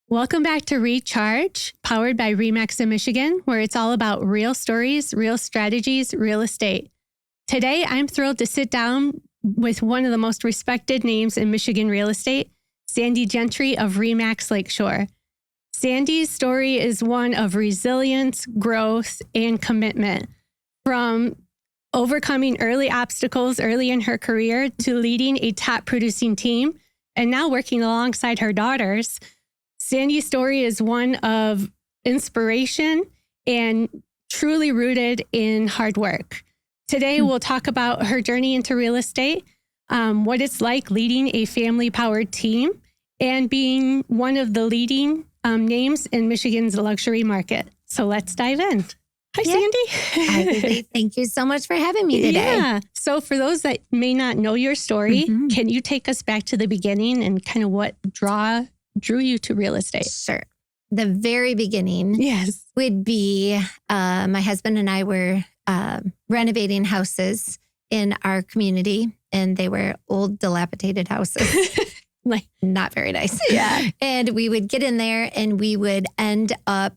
Welcome back to Recharge, powered by RE/MAX in Michigan, where it's all about real stories, real strategies, real estate. Today, I'm thrilled to sit down with one of the most respected names in Michigan real estate, Sandi Gentry of RE/MAX Lakeshore. Sandi's story is one of resilience, growth, and commitment. From overcoming early obstacles early in her career to leading a top producing team and now working alongside her daughters, Sandi's story is one of inspiration and truly rooted in hard work. Today, we'll talk about her journey into real estate, what it's like leading a family-powered team, and being one of the leading names in Michigan's luxury market. So let's dive in. Hi, Sandi. Thank you so much for having me today. Yeah. So for those that may not know your story, can you take us back to the beginning and kind of what drew you to real estate? Sure. The very beginning would be my husband and I were renovating houses in our community, and they were old, dilapidated houses. Not very nice. Yeah. And we would get in there and we would end up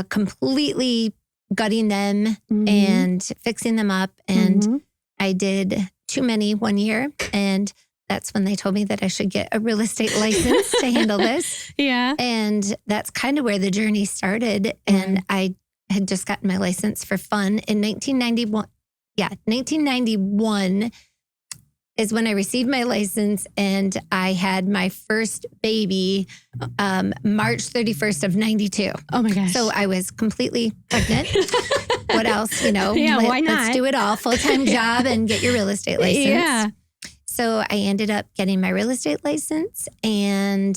completely gutting them and fixing them up. And I did too many one year, and that's when they told me that I should get a real estate license to handle this. Yeah. And that's kind of where the journey started. And I had just gotten my license for fun in 1991. Yeah, 1991 is when I received my license, and I had my first baby March 31st of 92. Oh my gosh. So I was completely pregnant. What else? Why not? Let's do it all. Full-time job and get your real estate license. Yeah. So I ended up getting my real estate license and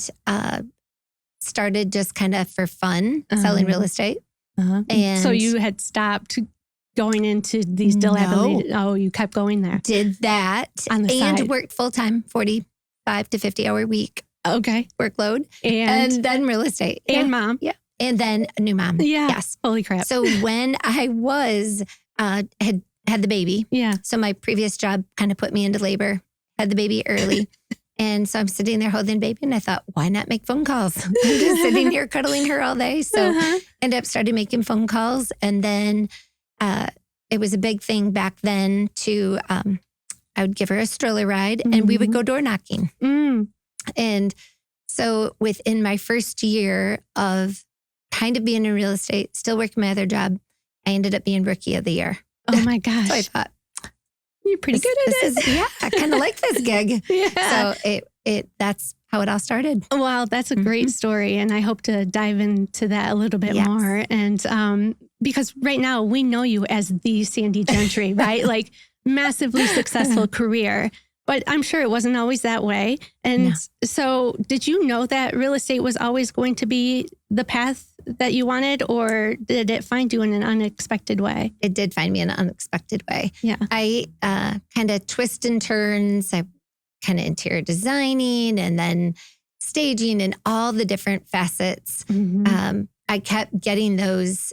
started just kind of for fun selling real estate. And so you had stopped going into these dilapidated. Oh, you kept going there. Did that on the and side. Worked full-time, 45 to 50 hour week. Okay. Workload. And then real estate. And mom. Yeah. And then a new mom. Yeah. Yes. Holy crap. So when I was, had the baby. Yeah. So my previous job kind of put me into labor, had the baby early. And so I'm sitting there holding the baby, and I thought, why not make phone calls? I'm just sitting here cuddling her all day. So ended up starting making phone calls. And then it was a big thing back then to, I would give her a stroller ride and we would go door knocking. And so within my first year of kind of being in real estate, still working my other job, I ended up being rookie of the year. Oh my gosh. So I thought, you're pretty good at it. Yeah, I kind of like this gig. Yeah. So that's how it all started. Well, that's a great story. And I hope to dive into that a little bit more. And because right now we know you as the Sandi Gentry, right? Like massively successful career. But I'm sure it wasn't always that way. And so did you know that real estate was always going to be the path that you wanted, or did it find you in an unexpected way? It did find me in an unexpected way. Yeah. I kind of twist and turns. I kind of interior designing and then staging and all the different facets. I kept getting those.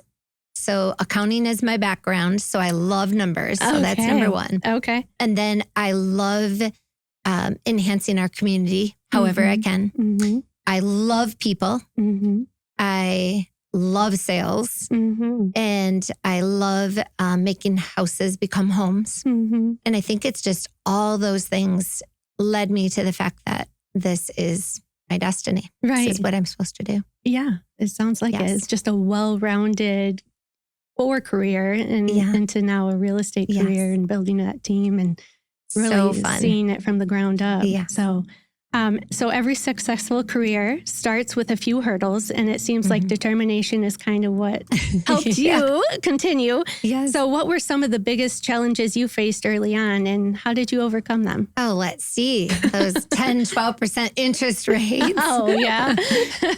So accounting is my background. So I love numbers. So that's number one. Okay. And then I love enhancing our community however I can. I love people. I love sales. And I love making houses become homes. And I think it's just all those things led me to the fact that this is my destiny. Right. This is what I'm supposed to do. Yeah. It sounds like it. It's just a well-rounded career and into now a real estate career and building that team and really seeing it from the ground up. Yeah. So every successful career starts with a few hurdles, and it seems like determination is kind of what helped you continue. Yes. So what were some of the biggest challenges you faced early on, and how did you overcome them? Oh, let's see. Those 10, 12% interest rates. Oh, yeah.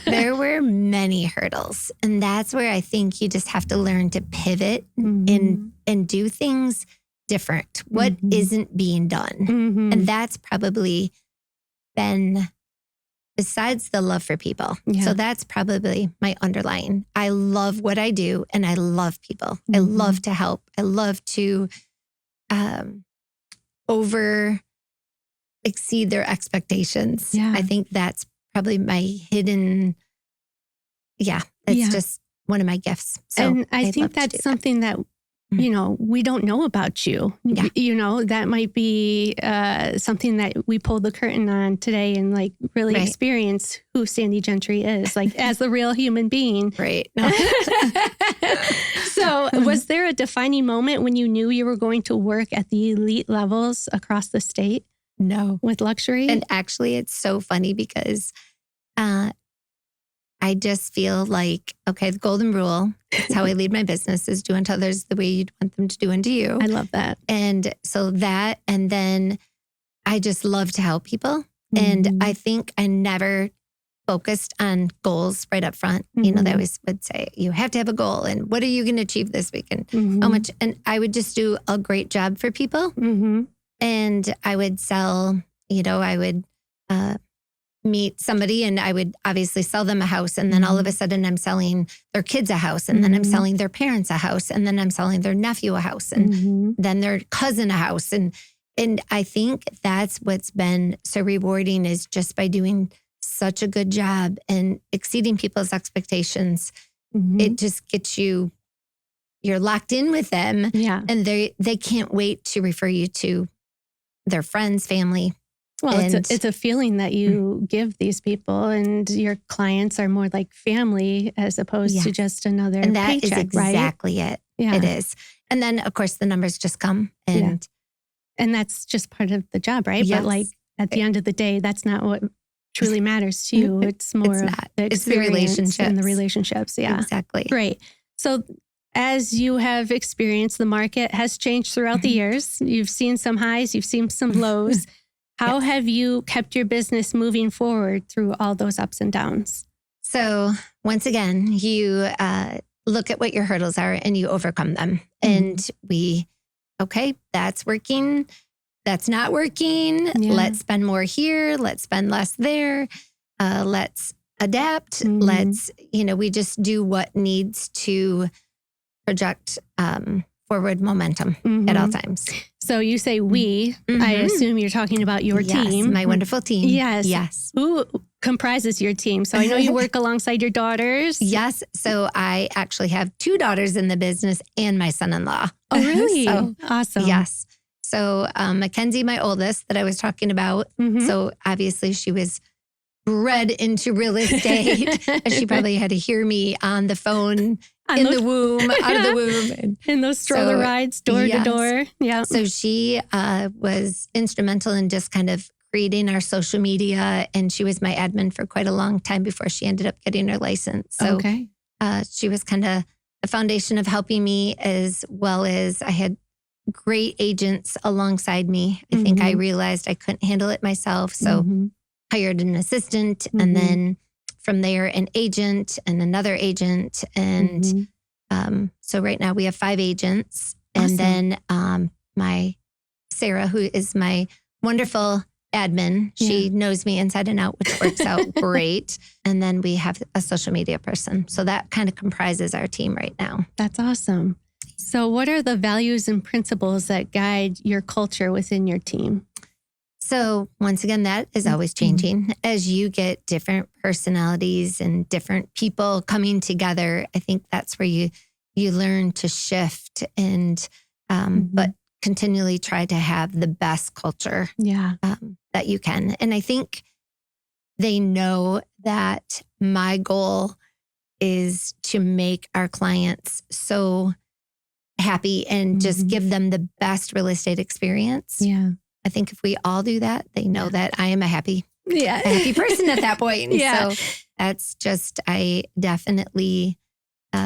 There were many hurdles. And that's where I think you just have to learn to pivot and do things different. What isn't being done? And that's probably been besides the love for people. Yeah. So that's probably my underlying. I love what I do and I love people. I love to help. I love to exceed their expectations. Yeah. I think that's probably my hidden it's just one of my gifts. So and I think that's something that, you know, we don't know about you. Yeah. You know, that might be something that we pulled the curtain on today and like really experience who Sandi Gentry is, like as the real human being. Right. No. So was there a defining moment when you knew you were going to work at the elite levels across the state? No. With luxury? And actually, it's so funny because I just feel like, okay, the golden rule, it's how I lead my business, is do unto others the way you'd want them to do unto you. I love that. And so that, and then I just love to help people. And I think I never focused on goals right up front. You know, they always would say, you have to have a goal. And what are you going to achieve this week? And how much? And I would just do a great job for people. And I would sell, you know, I would meet somebody and I would obviously sell them a house. And then all of a sudden I'm selling their kids a house. And then I'm selling their parents a house. And then I'm selling their nephew a house. And then their cousin a house. And I think that's what's been so rewarding, is just by doing such a good job and exceeding people's expectations. It just gets you're locked in with them. Yeah. And they can't wait to refer you to their friends, family. Well, it's a feeling that you give these people, and your clients are more like family as opposed to just another and that paycheck, is exactly right? it. Yeah. It is. And then, of course, the numbers just come. And that's just part of the job, right? Yes. But like at the end of the day, that's not what truly matters to you. It's more of the experience, it's the relationships. And the relationships. Yeah, exactly. Great. So as you have experienced, the market has changed throughout the years. You've seen some highs, you've seen some lows. How have you kept your business moving forward through all those ups and downs? So once again, you look at what your hurdles are and you overcome them. And that's working. That's not working. Yeah. Let's spend more here. Let's spend less there. Let's adapt. Let's, we just do what needs to project forward momentum at all times. So you say we, I assume you're talking about your team. My wonderful team. Yes. Who comprises your team? So I know you work alongside your daughters. Yes. So I actually have 2 daughters in the business and my son-in-law. Oh, really? So, awesome. Yes. So Mackenzie, my oldest that I was talking about. So obviously she was bred into real estate. She probably had to hear me on the phone, in the womb, out of the womb. In those stroller rides, door to door. Yeah. So she was instrumental in just kind of creating our social media. And she was my admin for quite a long time before she ended up getting her license. So she was kind of the foundation of helping me, as well as I had great agents alongside me. I think I realized I couldn't handle it myself. So hired an assistant, and then from there, an agent and another agent. And so right now we have 5 agents. Awesome. And then my Sarah, who is my wonderful admin, she knows me inside and out, which works out great. And then we have a social media person. So that kind of comprises our team right now. That's awesome. So what are the values and principles that guide your culture within your team? So once again, that is always changing. As you get different personalities and different people coming together, I think that's where you learn to shift and, but continually try to have the best culture that you can. And I think they know that my goal is to make our clients so happy and just give them the best real estate experience. Yeah. I think if we all do that, they know that I am a happy person at that point. So that's just, I definitely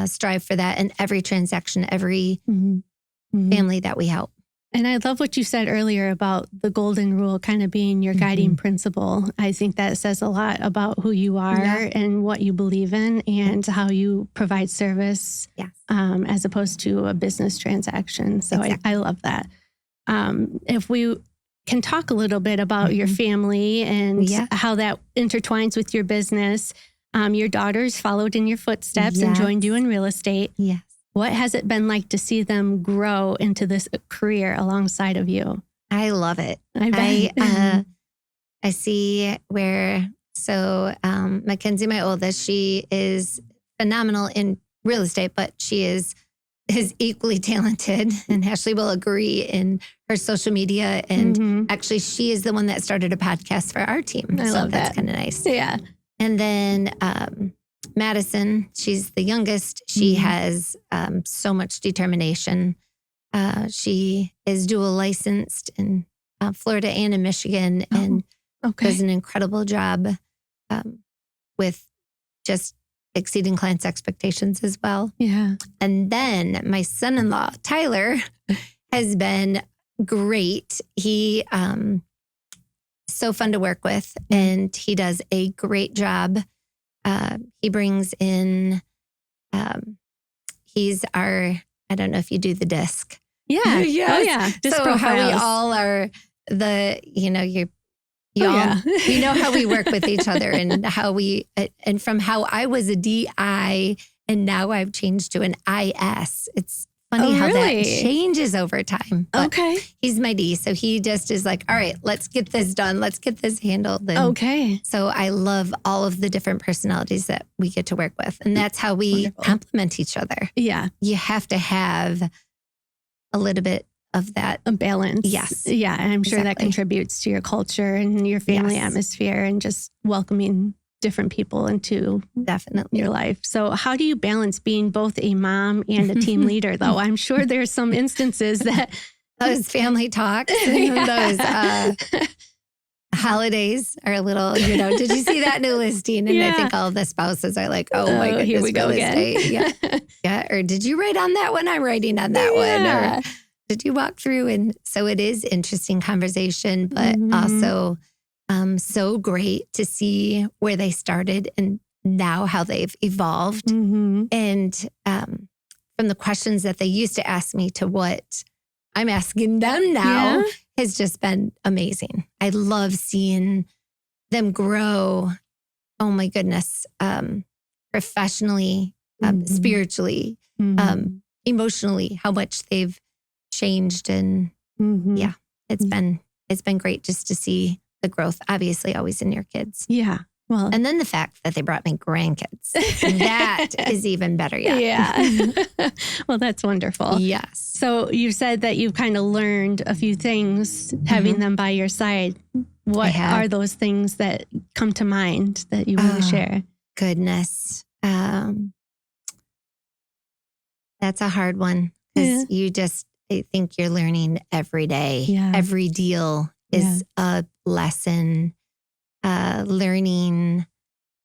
strive for that in every transaction, every family that we help. And I love what you said earlier about the golden rule kind of being your guiding principle. I think that says a lot about who you are and what you believe in and how you provide service as opposed to a business transaction. So I love that. If we can talk a little bit about your family and how that intertwines with your business. Your daughters followed in your footsteps and joined you in real estate. Yes. What has it been like to see them grow into this career alongside of you? I love it. I see where, Mackenzie, my oldest, she is phenomenal in real estate, but she is equally talented, and Ashley will agree, in her social media. And actually, she is the one that started a podcast for our team. I love that's that. kind of nice. Yeah. And then Madison, she's the youngest. She has so much determination. She is dual licensed in Florida and in Michigan, and does an incredible job with just exceeding clients' expectations as well. Yeah. And then my son-in-law, Tyler, has been great. He so fun to work with, and he does a great job. He brings in, he's our, I don't know if you do the disc. Yeah. Yes. Oh yeah. Disc so profiles. how we all are you know how we work with each other, and how we, and from how I was a DI and now I've changed to an IS. It's funny how that changes over time. But he's my D. So he just is like, all right, let's get this done. Let's get this handled. And so I love all of the different personalities that we get to work with. And that's how we complement each other. Yeah. You have to have a little bit of that. A balance. Yes. Yeah. And I'm sure that contributes to your culture and your family atmosphere, and just welcoming different people into your life. So how do you balance being both a mom and a team leader, though? I'm sure there's some instances that those family talks and those holidays are a little, did you see that new listing? And I think all the spouses are like, oh my goodness, here we go again. Yeah. Or did you write on that one? I'm writing on that one. Or did you walk through? And so it is interesting conversation, but also so great to see where they started and now how they've evolved. And from the questions that they used to ask me to what I'm asking them now has just been amazing. I love seeing them grow. Oh my goodness. Professionally, spiritually, emotionally, how much they've changed. And it's been great just to see the growth, obviously always in your kids. Yeah. Well, and then the fact that they brought me grandkids, that is even better yet. Yeah. Well, that's wonderful. Yes. So you said that you've kind of learned a few things having them by your side. What are those things that come to mind that you want to share? Goodness. That's a hard one, because I think you're learning every day. Yeah. Every deal is a lesson. Learning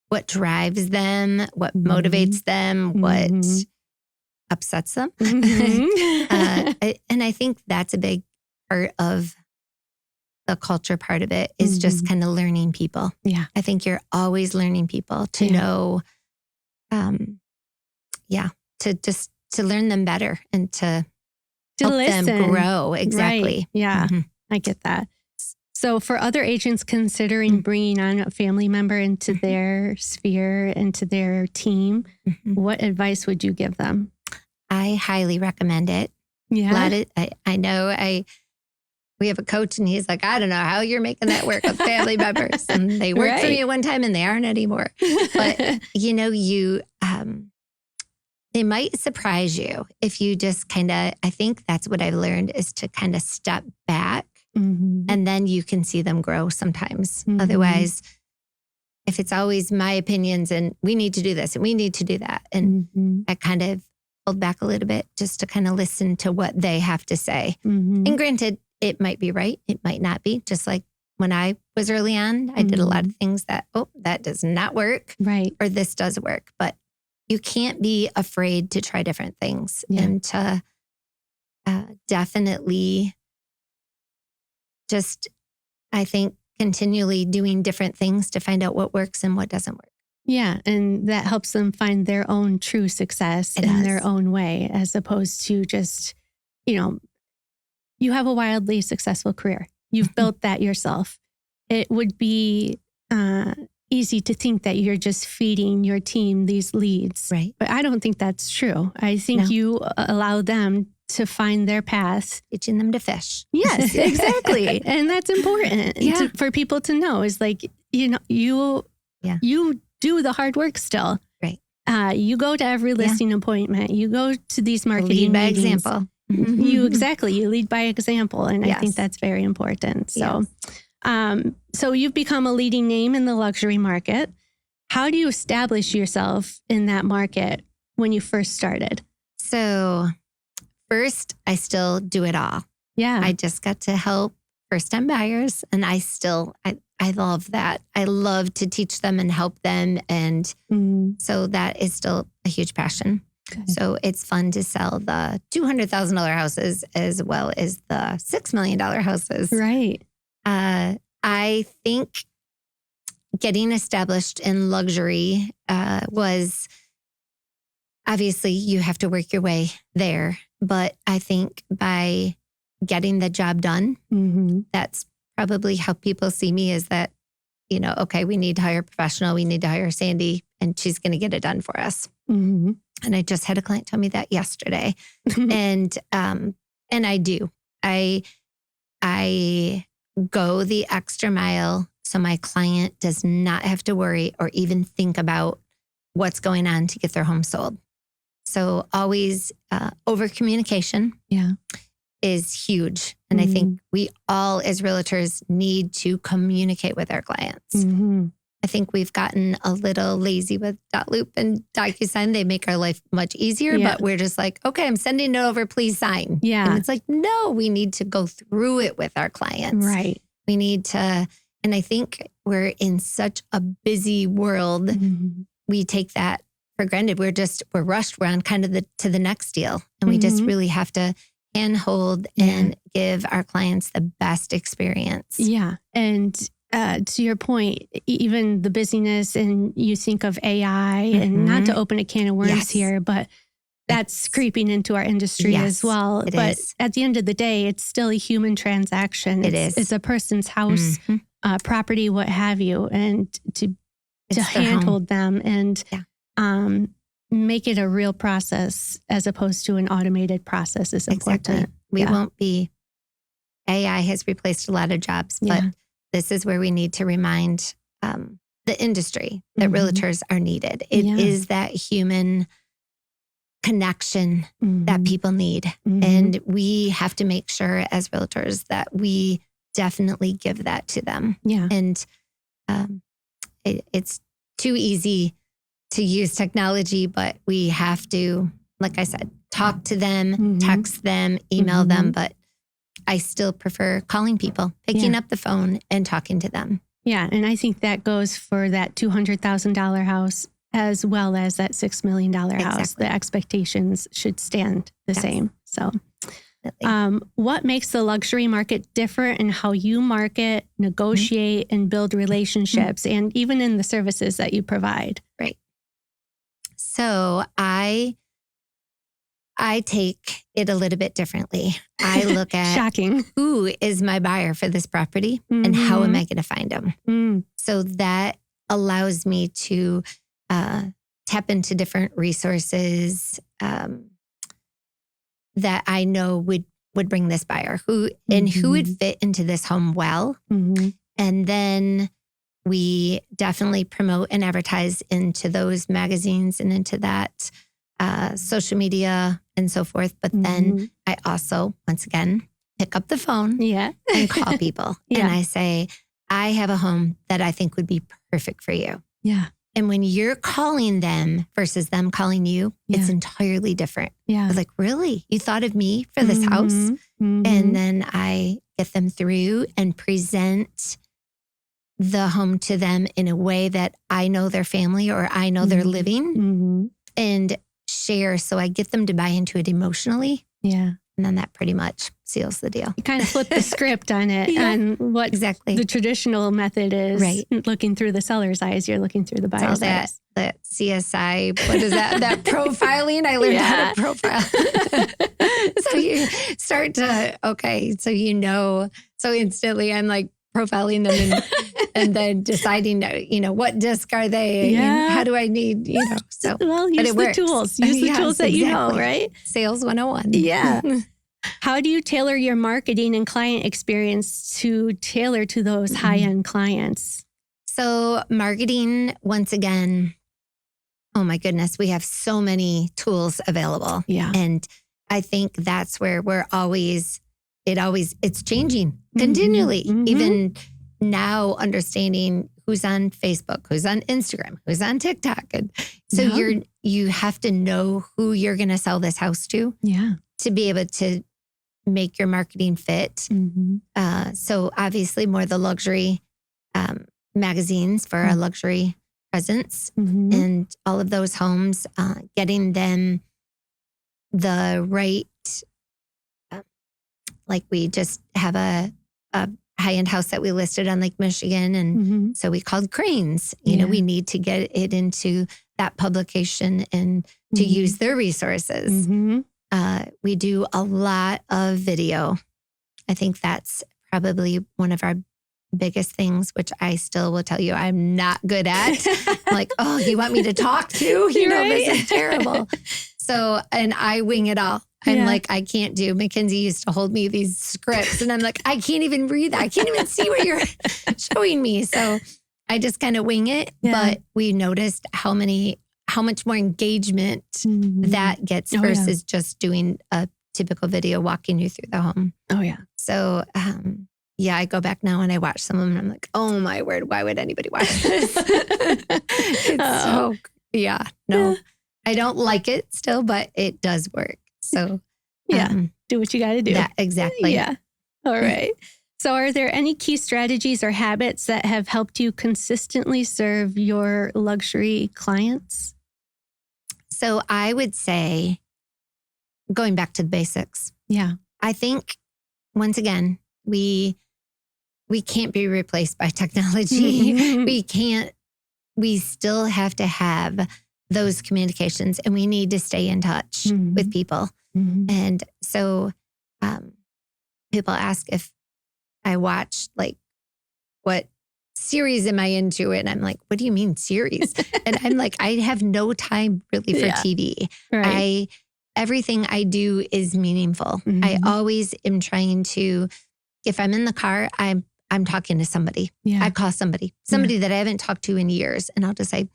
what drives them, what motivates them, what upsets them. And I think that's a big part of the culture part of it, is just kind of learning people. Yeah. I think you're always learning people to know, to learn them better and to help listen. them grow. Exactly. Right. Yeah. I get that. So for other agents considering bringing on a family member into their sphere, into their team, what advice would you give them? I highly recommend it. Yeah. I know we have a coach, and he's like, I don't know how you're making that work with family members. And they worked for me at one time and they aren't anymore. But they might surprise you if you just I think that's what I've learned, is to kind of step back. And then you can see them grow sometimes. Otherwise, if it's always my opinions and we need to do this and we need to do that. And I kind of hold back a little bit just to kind of listen to what they have to say. And granted, it might be right. It might not be. Just like when I was early on, I did a lot of things that, that does not work. Right. Or this does work. But you can't be afraid to try different things and to definitely just, I think, continually doing different things to find out what works and what doesn't work. Yeah. And that helps them find their own true success in their own way, as opposed to just, you have a wildly successful career. You've built that yourself. It would be easy to think that you're just feeding your team these leads. Right. But I don't think that's true. I think you allow them to find their path. Teaching them to fish. Yes, exactly. And that's important for people to know, is like, you do the hard work still. Right. You go to every listing appointment. You go to these marketing Lead by meetings. example. You lead by example. And I think that's very important. So, so you've become a leading name in the luxury market. How do you establish yourself in that market when you first started? So first, I still do it all. Yeah. I just got to help first-time buyers. And I love that. I love to teach them and help them. And so that is still a huge passion. Okay. So it's fun to sell the $200,000 houses as well as the $6 million houses. Right. I think getting established in luxury was obviously you have to work your way there. But I think by getting the job done, that's probably how people see me is that, okay, we need to hire a professional. We need to hire Sandi and she's going to get it done for us. And I just had a client tell me that yesterday. And I do. I go the extra mile so my client does not have to worry or even think about what's going on to get their home sold. So always over communication is huge. And I think we all as realtors need to communicate with our clients. I think we've gotten a little lazy with .loop and DocuSign. They make our life much easier, but we're just like, okay, I'm sending it over, please sign. Yeah. And it's like, no, we need to go through it with our clients. Right. We need to, and I think we're in such a busy world. We take that for granted. We're rushed. We're on kind of to the next deal. And we just really have to handhold and give our clients the best experience. Yeah. And to your point, even the busyness and you think of AI and not to open a can of worms here, but that's creeping into our industry as well. But at the end of the day, it's still a human transaction. It's a person's house, property, what have you. And to handhold them and make it a real process as opposed to an automated process is important. Exactly. We won't be, AI has replaced a lot of jobs, but this is where we need to remind the industry that realtors are needed. It is that human connection that people need. And we have to make sure as realtors that we definitely give that to them. Yeah. And it's too easy to use technology, but we have to, like I said, talk to them, text them, email them, but I still prefer calling people, picking up the phone and talking to them. Yeah. And I think that goes for that $200,000 house as well as that $6 million house. The expectations should stand the same. So what makes the luxury market different in how you market, negotiate, and build relationships, and even in the services that you provide? Right. So I take it a little bit differently. I look at shocking. Who is my buyer for this property and how am I going to find them? So that allows me to tap into different resources that I know would bring this buyer who would fit into this home well. And then we definitely promote and advertise into those magazines and into that social media and so forth. But then I also, once again, pick up the phone and call people. And I say, I have a home that I think would be perfect for you. Yeah. And when you're calling them versus them calling you, it's entirely different. Yeah. I was like, really? You thought of me for this house? And then I get them through and present the home to them in a way that I know their family or I know they're living and share. So I get them to buy into it emotionally. Yeah. And then that pretty much seals the deal. You kind of flip the script on it on what the traditional method is. Right. Looking through the seller's eyes, you're looking through the buyer's eyes. That CSI, what is that? That profiling. I learned how to profile. So you start to, so instantly I'm like profiling them and then deciding, what disc are they? Yeah. How do I need, so. Well, use the tools. Use the tools that you know, right? Sales 101. Yeah. How do you tailor your marketing and client experience to tailor to those high-end clients? So marketing, once again, Oh my goodness, we have so many tools available. Yeah. And I think that's where it's changing continually. Mm-hmm. Even now, understanding who's on Facebook, who's on Instagram, who's on TikTok. And so you have to know who you're going to sell this house to be able to make your marketing fit. Mm-hmm. So obviously more the luxury magazines for a luxury presence and all of those homes, getting them the right, like we just have a high-end house that we listed on Lake Michigan. And so we called Cranes. You know, we need to get it into that publication and to use their resources. We do a lot of video. I think that's probably one of our biggest things, which I still will tell you I'm not good at. I'm like, oh, you want me to talk to? You know, this is terrible. So, and I wing it all. I'm like, I can't do. Mackenzie used to hold me these scripts and I'm like, I can't even read that. I can't even see what you're showing me. So I just kind of wing it. But we noticed how much more engagement that gets versus just doing a typical video walking you through the home. Oh, yeah. So, I go back now and I watch some of them and I'm like, oh my word, why would anybody watch this? No, I don't like it still, but it does work. So do what you got to do. Exactly. Yeah. All right. So are there any key strategies or habits that have helped you consistently serve your luxury clients? So I would say going back to the basics. Yeah. I think once again, we can't be replaced by technology. We still have to have those communications and we need to stay in touch with people. And so people ask if I watch like, what series am I into? And I'm like, what do you mean series? And I'm like, I have no time really for TV. Right. Everything I do is meaningful. I always am trying to, if I'm in the car, I'm talking to somebody. I call somebody that I haven't talked to in years. And I'll just say,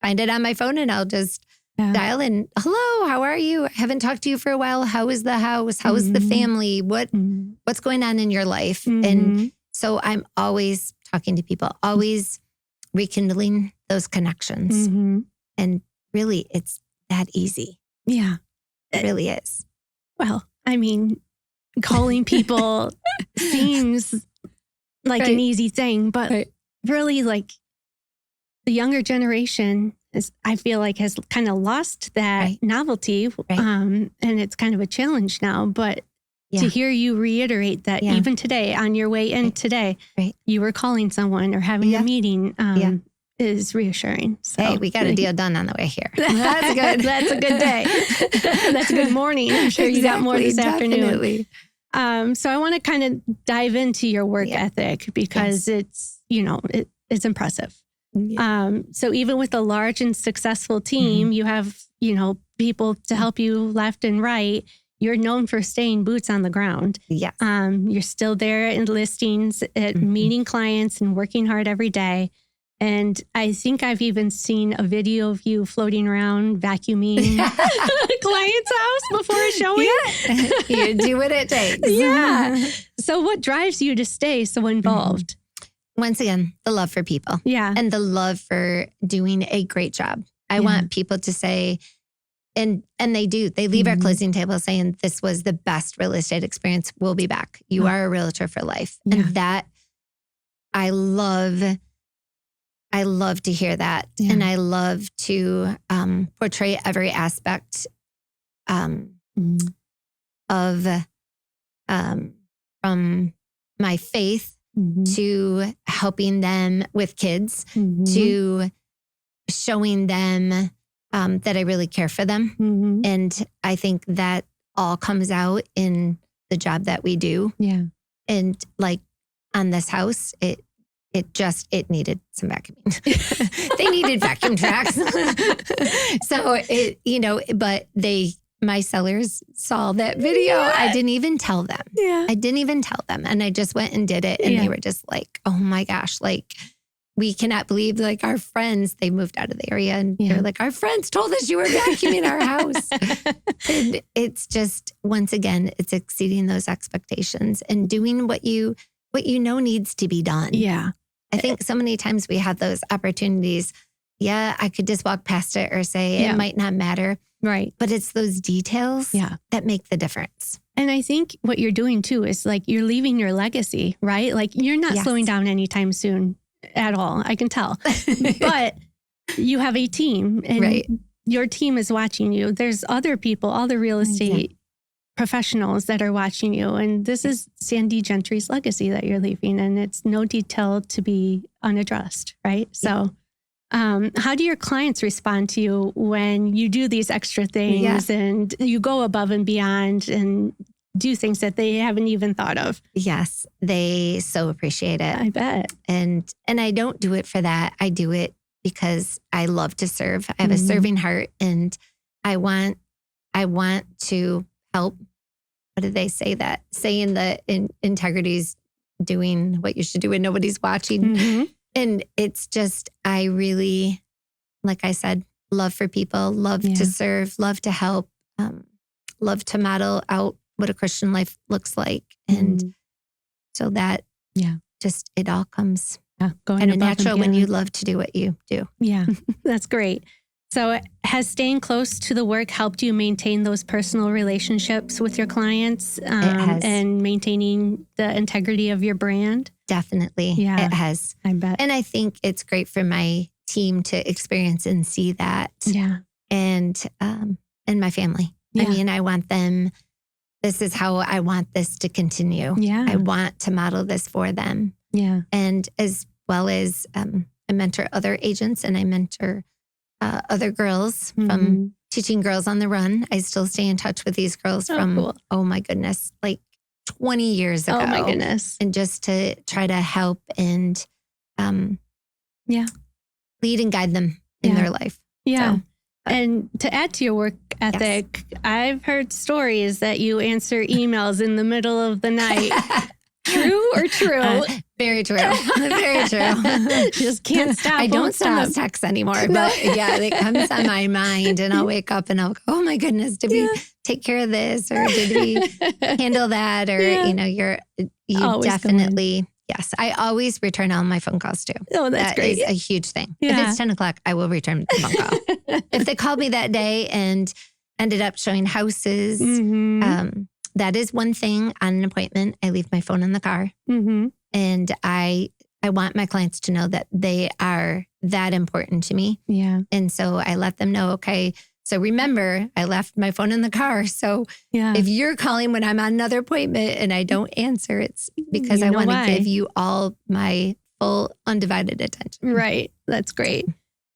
find it on my phone and I'll just dial in. Hello, how are you? I haven't talked to you for a while. How is the house? How is the family? What's going on in your life? And so I'm always talking to people, always rekindling those connections. And really, it's that easy. Yeah. It really is. Well, I mean, calling people seems like an easy thing, but really like the younger generation I feel like has kind of lost that novelty. And it's kind of a challenge now, but to hear you reiterate that even today on your way in today, you were calling someone or having a meeting is reassuring. So, hey, we got a deal done on the way here. That's good. That's a good day. That's a good morning. I'm sure you got more this afternoon. So I want to kind of dive into your work ethic because it's, it's impressive. So even with a large and successful team, you have, people to help you left and right. You're known for staying boots on the ground. Yes. You're still there in listings, at meeting clients and working hard every day. And I think I've even seen a video of you floating around vacuuming a client's house before a showing. You do what it takes. Yeah. So what drives you to stay so involved? Once again, the love for people. Yeah. And the love for doing a great job. I want people to say, and they do, they leave our closing table saying, this was the best real estate experience. We'll be back. You are a realtor for life. Yeah. And that, I love to hear that. Yeah. And I love to portray every aspect of from my faith to helping them with kids, to showing them that I really care for them. And I think that all comes out in the job that we do. Yeah. And like on this house, it needed some vacuuming. They needed vacuum tracks. So but my sellers saw that video. I didn't even tell them. Yeah. I didn't even tell them. And I just went and did it. And they were just like, oh my gosh, like we cannot believe like our friends, they moved out of the area and they're like, our friends told us you were vacuuming our house. And it's just, once again, it's exceeding those expectations and doing what you know needs to be done. Yeah. I think so many times we have those opportunities. Yeah, I could just walk past it or say it might not matter. Right. But it's those details that make the difference. And I think what you're doing too is like you're leaving your legacy, right? Like you're not slowing down anytime soon at all. I can tell. But you have a team and your team is watching you. There's other people, all the real estate professionals that are watching you. And this is Sandi Gentry's legacy that you're leaving. And it's no detail to be unaddressed, right? So how do your clients respond to you when you do these extra things and you go above and beyond and do things that they haven't even thought of? Yes, they so appreciate it. I bet. And I don't do it for that. I do it because I love to serve. I have a serving heart and I want to help. What did they say that? Saying that integrity is doing what you should do when nobody's watching. And it's just, I really, like I said, love for people, love to serve, love to help, love to model out what a Christian life looks like. And so that just, it all comes kind of natural when you love to do what you do. Yeah, that's great. So has staying close to the work helped you maintain those personal relationships with your clients and maintaining the integrity of your brand? Definitely. Yeah, it has. I bet. And I think it's great for my team to experience and see that. Yeah. And my family. I mean, I want them, this is how I want this to continue. Yeah. I want to model this for them. Yeah. And as well as I mentor other agents and I mentor other girls from teaching girls on the run. I still stay in touch with these girls from, oh my goodness, like 20 years ago. Oh my goodness. And just to try to help and lead and guide them in their life. Yeah. So, and to add to your work ethic, I've heard stories that you answer emails in the middle of the night. True or true? Very true. Very true. Just can't stop. I don't send those texts anymore, but it comes on my mind and I'll wake up and I'll go, oh my goodness, did we take care of this or did we handle that? Or, you always definitely, yes. I always return all my phone calls too. Oh, that's great. That is a huge thing. Yeah. If it's 10 o'clock, I will return the phone call. If they called me that day and ended up showing houses, that is one thing on an appointment. I leave my phone in the car. And I want my clients to know that they are that important to me. Yeah. And so I let them know, okay, so remember, I left my phone in the car. So if you're calling when I'm on another appointment and I don't answer, it's because I want to give you all my full undivided attention. Right. That's great.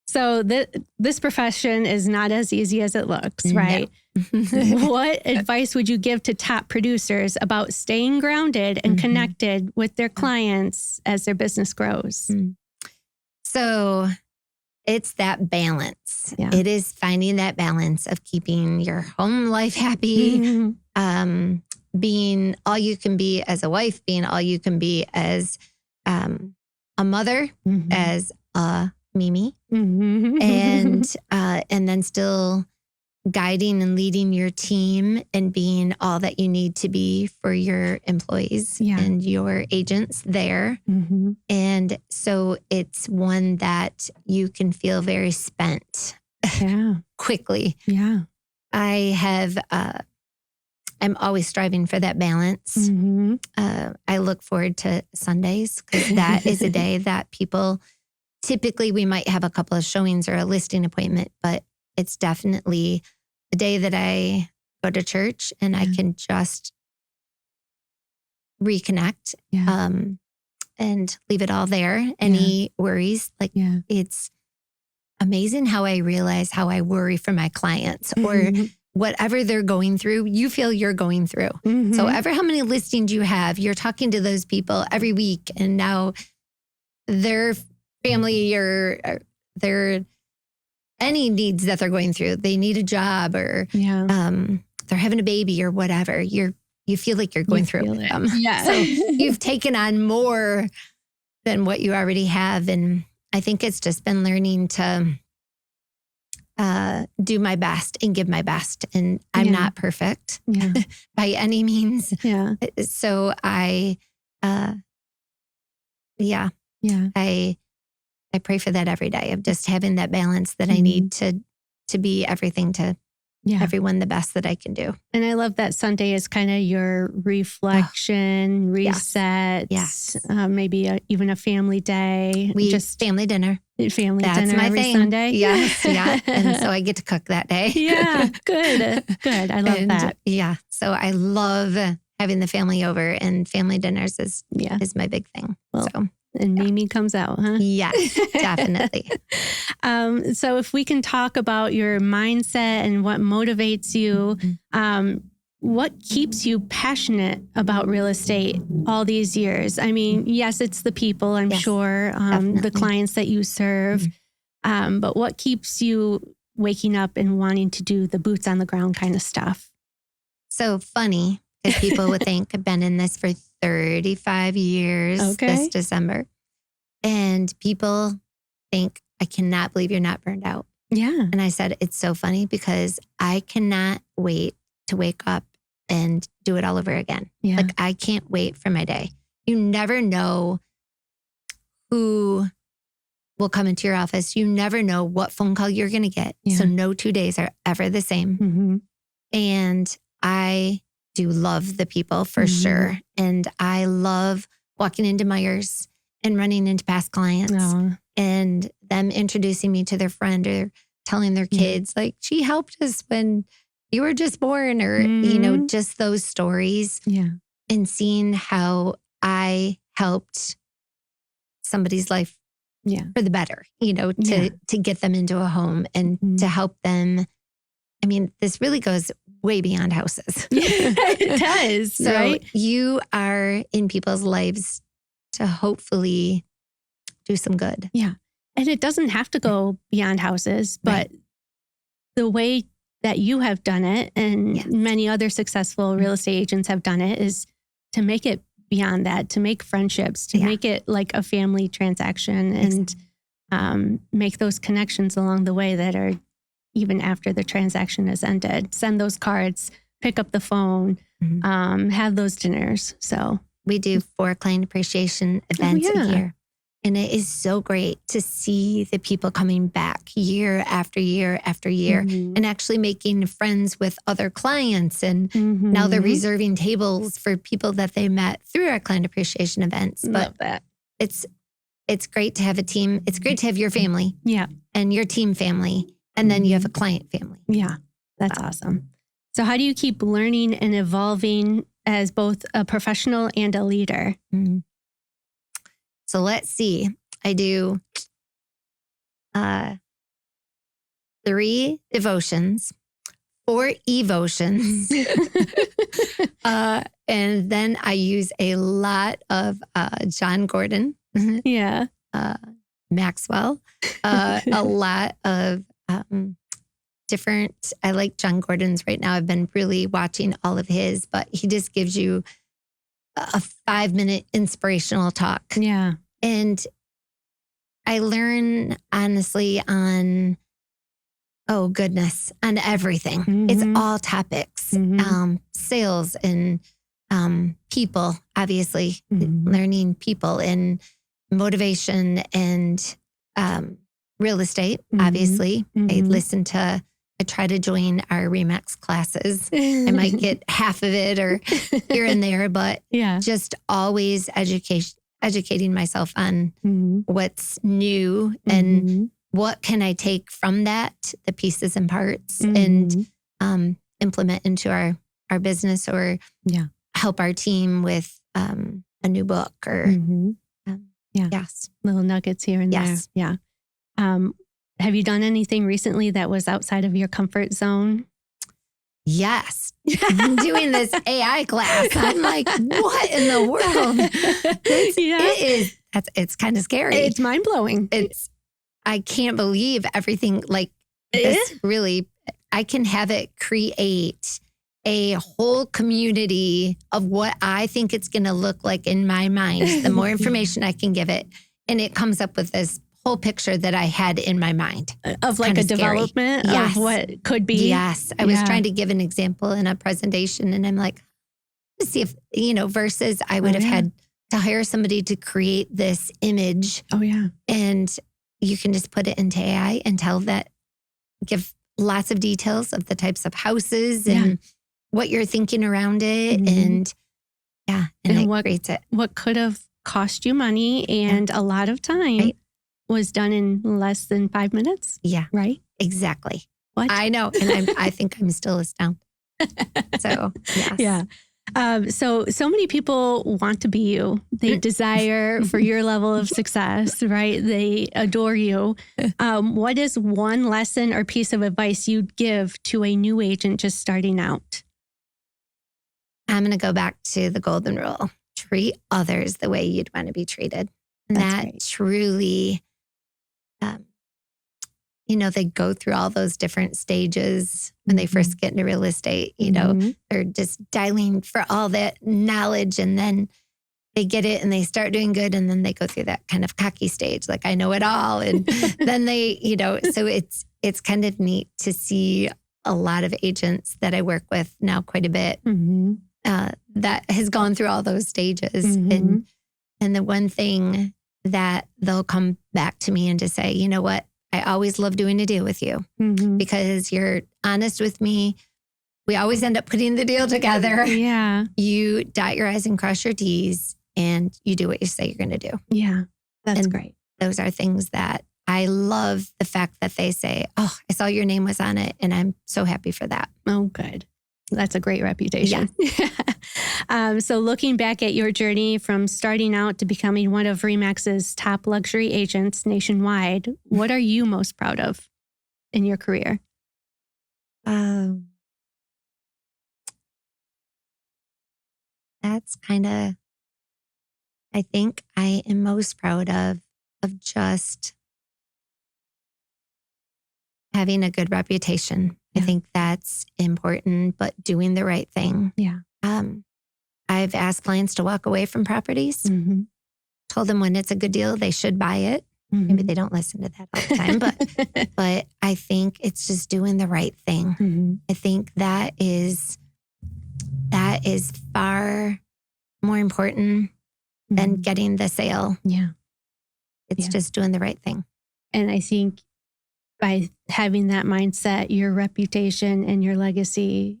So this profession is not as easy as it looks, right? No. What advice would you give to top producers about staying grounded and connected with their clients as their business grows? So it's that balance. Yeah. It is finding that balance of keeping your home life happy, being all you can be as a wife, being all you can be as a mother, as a Mimi, and then still guiding and leading your team and being all that you need to be for your employees and your agents there. And so it's one that you can feel very spent quickly. Yeah. I'm always striving for that balance. I look forward to Sundays because that is a day that people typically, we might have a couple of showings or a listing appointment, but it's definitely a day that I go to church and I can just reconnect and leave it all there. Any worries, it's amazing how I realize how I worry for my clients or whatever they're going through, you feel you're going through. So ever how many listings you have, you're talking to those people every week and now their family or their any needs that they're going through. They need a job or they're having a baby or whatever. You feel like you're going through it with them. Yeah. So you've taken on more than what you already have. And I think it's just been learning to do my best and give my best. And I'm not perfect by any means. Yeah. So I pray for that every day, of just having that balance that I need to be everything to everyone the best that I can do. And I love that Sunday is kind of your reflection, reset, maybe even a family day. Just family dinner. That's dinner my every thing. Sunday. Yes, yeah. And so I get to cook that day. Good. I love that. Yeah. So I love having the family over, and family dinners is my big thing. Well, and Mimi comes out, huh? Yes, definitely. So if we can talk about your mindset and what motivates you, what keeps you passionate about real estate all these years? I mean, yes, it's the people, I'm sure, the clients that you serve, but what keeps you waking up and wanting to do the boots on the ground kind of stuff? So funny, because people would think I've been in this for 35 years this December. And people think, I cannot believe you're not burned out. Yeah. And I said, it's so funny because I cannot wait to wake up and do it all over again. Yeah. Like, I can't wait for my day. You never know who will come into your office. You never know what phone call you're going to get. So no 2 days are ever the same. And I do love the people for sure. And I love walking into Myers and running into past clients and them introducing me to their friend or telling their kids, like, she helped us when you were just born, or, just those stories. Yeah. And seeing how I helped somebody's life for the better, to get them into a home and to help them. I mean, this really goes way beyond houses. It does. So right? You are in people's lives to hopefully do some good. Yeah. And it doesn't have to go beyond houses, but the way that you have done it, and many other successful real estate agents have done it, is to make it beyond that, to make friendships, to make it like a family transaction, and make those connections along the way that are even after the transaction has ended. Send those cards, pick up the phone, have those dinners. So we do 4 client appreciation events a year. And it is so great to see the people coming back year after year after year, and actually making friends with other clients. And now they're reserving tables for people that they met through our client appreciation events. Love that. It's great to have a team. It's great to have your family and your team family. And then you have a client family. Yeah, that's awesome. So how do you keep learning and evolving as both a professional and a leader? So let's see. I do 3 devotions, 4 evotions. And then I use a lot of John Gordon. Maxwell. A lot of different, I like John Gordon's right now. I've been really watching all of his, but he just gives you a 5-minute inspirational talk. Yeah. And I learn honestly on, on everything. It's all topics, sales and people, obviously, learning people and motivation and real estate, obviously. I try to join our RE/MAX classes. I might get half of it or here and there, but just always educating myself on what's new and what can I take from that, the pieces and parts, and implement into our business, or help our team with a new book or little nuggets here and there. Yeah. Have you done anything recently that was outside of your comfort zone? Yes. I'm doing this AI class. I'm like, what in the world? It's kind of scary. It's mind blowing. I can't believe everything like this. Really, I can have it create a whole community of what I think it's going to look like in my mind, the more information I can give it. And it comes up with this whole picture that I had in my mind. Of like a development of what could be. Yes. I was trying to give an example in a presentation and I'm like, let's see if, versus I would have had to hire somebody to create this image. Oh, yeah. And you can just put it into AI and give lots of details of the types of houses and what you're thinking around it. And it what creates it. What could have cost you money and a lot of time was done in less than 5 minutes. Yeah. Right? Exactly. What? I know. And I think I'm still astounded. So, yes. Yeah. So many people want to be you. They desire for your level of success, right? They adore you. What is one lesson or piece of advice you'd give to a new agent just starting out? I'm going to go back to the golden rule. Treat others the way you'd want to be treated. And that truly, they go through all those different stages when they first get into real estate. They're just dialing for all that knowledge and then they get it and they start doing good. And then they go through that kind of cocky stage, like I know it all. And then they, so it's kind of neat to see a lot of agents that I work with now quite a bit that has gone through all those stages. And the one thing that they'll come back to me and just say, you know what? I always love doing a deal with you because you're honest with me. We always end up putting the deal together. Yeah. You dot your I's and cross your T's and you do what you say you're going to do. Yeah. That's great. Those are things that I love the fact that they say, oh, I saw your name was on it and I'm so happy for that. Oh, good. That's a great reputation. Yeah. So looking back at your journey from starting out to becoming one of RE/MAX's top luxury agents nationwide, what are you most proud of in your career? That's kind of, I think I am most proud of just having a good reputation. I think that's important, but doing the right thing. Yeah. I've asked clients to walk away from properties, told them when it's a good deal, they should buy it. Maybe they don't listen to that all the time, but I think it's just doing the right thing. I think that is far more important than getting the sale. Yeah. It's just doing the right thing. And I think by having that mindset, your reputation and your legacy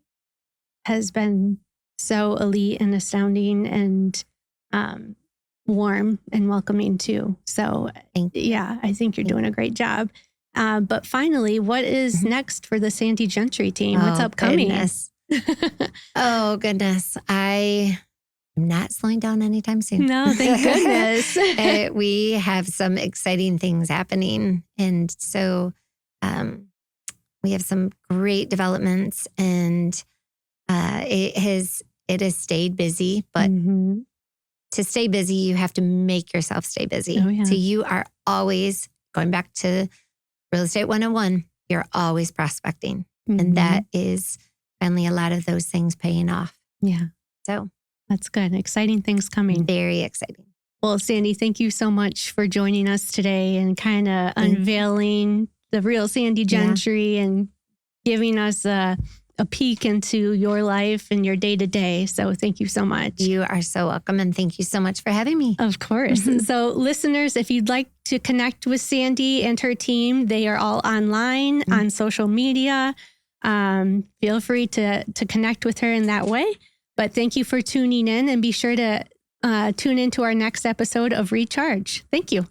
has been so elite and astounding and warm and welcoming too. So I think you're doing a great job. But finally, what is next for the Sandi Gentry team? What's upcoming? Goodness. Oh, goodness. I am not slowing down anytime soon. No, thank goodness. We have some exciting things happening. And so we have some great developments and it has stayed busy, but to stay busy, you have to make yourself stay busy. Oh, yeah. So you are always going back to Real Estate 101. You're always prospecting. And that is finally a lot of those things paying off. Yeah. So that's good. Exciting things coming. Very exciting. Well, Sandi, thank you so much for joining us today and kind of unveiling the real Sandi Gentry and giving us a peek into your life and your day-to-day. So thank you so much. You are so welcome. And thank you so much for having me. Of course. So listeners, if you'd like to connect with Sandi and her team, they are all online on social media. Feel free to connect with her in that way. But thank you for tuning in and be sure to tune into our next episode of Recharge. Thank you.